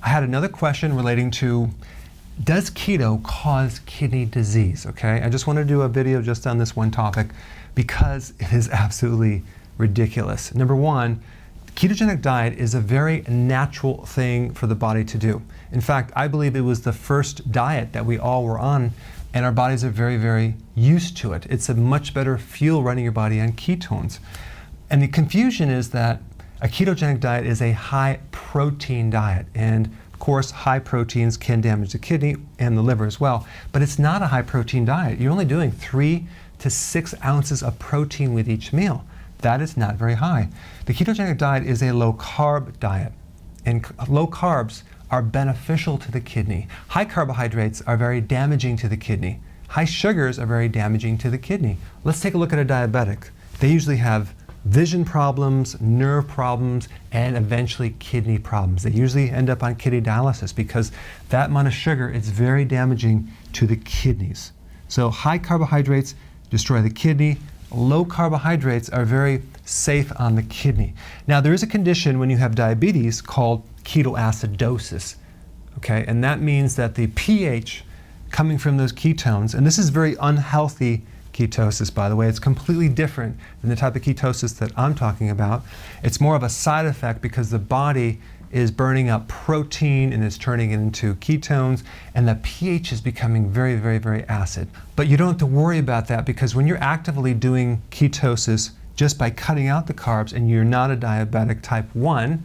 I had another question relating to, does keto cause kidney disease? Okay, I just want to do a video just on this one topic because it is absolutely ridiculous. Number one, ketogenic diet is a very natural thing for the body to do. In fact, I believe it was the first diet that we all were on, and our bodies are very, very used to it. It's a much better fuel running your body on ketones. And the confusion is that a ketogenic diet is a high protein diet. And of course, high proteins can damage the kidney and the liver as well. But it's not a high protein diet. You're only doing 3 to 6 ounces of protein with each meal. That is not very high. The ketogenic diet is a low carb diet. And low carbs are beneficial to the kidney. High carbohydrates are very damaging to the kidney. High sugars are very damaging to the kidney. Let's take a look at a diabetic. They usually have vision problems, nerve problems, and eventually kidney problems. They usually end up on kidney dialysis because that amount of sugar is very damaging to the kidneys. So high carbohydrates destroy the kidney. Low carbohydrates are very safe on the kidney. Now, there is a condition when you have diabetes called ketoacidosis, okay? And that means that the pH coming from those ketones, and this is very unhealthy ketosis, by the way. It's completely different than the type of ketosis that I'm talking about. It's more of a side effect because the body is burning up protein and is turning it into ketones, and the pH is becoming very, very, very acid. But you don't have to worry about that because when you're actively doing ketosis just by cutting out the carbs and you're not a diabetic type 1,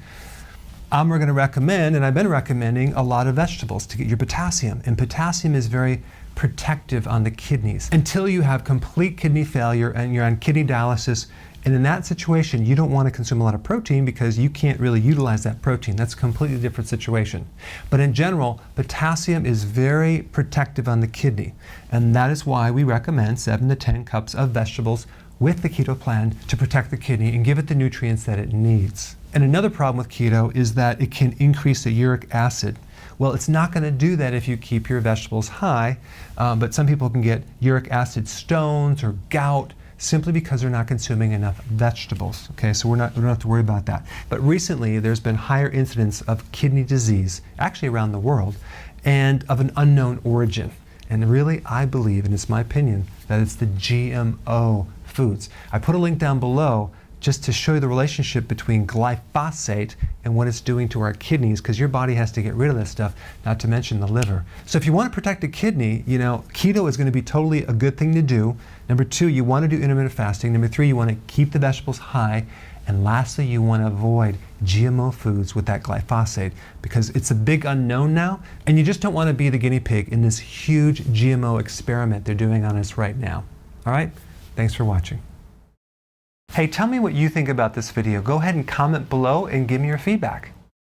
I'm going to recommend, and I've been recommending, a lot of vegetables to get your potassium. And potassium is very protective on the kidneys until you have complete kidney failure and you're on kidney dialysis. And in that situation, you don't want to consume a lot of protein because you can't really utilize that protein. That's a completely different situation. But in general, potassium is very protective on the kidney. And that is why we recommend 7 to 10 cups of vegetables with the keto plan to protect the kidney and give it the nutrients that it needs. And another problem with keto is that it can increase the uric acid. Well, it's not going to do that if you keep your vegetables high, but some people can get uric acid stones or gout simply because they're not consuming enough vegetables. Okay, so we don't have to worry about that. But recently, there's been higher incidence of kidney disease, actually around the world, and of an unknown origin. And really, I believe, and it's my opinion, that it's the GMO foods. I put a link down below just to show you the relationship between glyphosate and what it's doing to our kidneys, because your body has to get rid of that stuff, not to mention the liver. So if you want to protect the kidney, keto is going to be totally a good thing to do. Number 2, you want to do intermittent fasting. Number 3, you want to keep the vegetables high. And lastly, you want to avoid GMO foods with that glyphosate because it's a big unknown now, and you just don't want to be the guinea pig in this huge GMO experiment they're doing on us right now. All right? Thanks for watching. Hey, tell me what you think about this video. Go ahead and comment below and give me your feedback.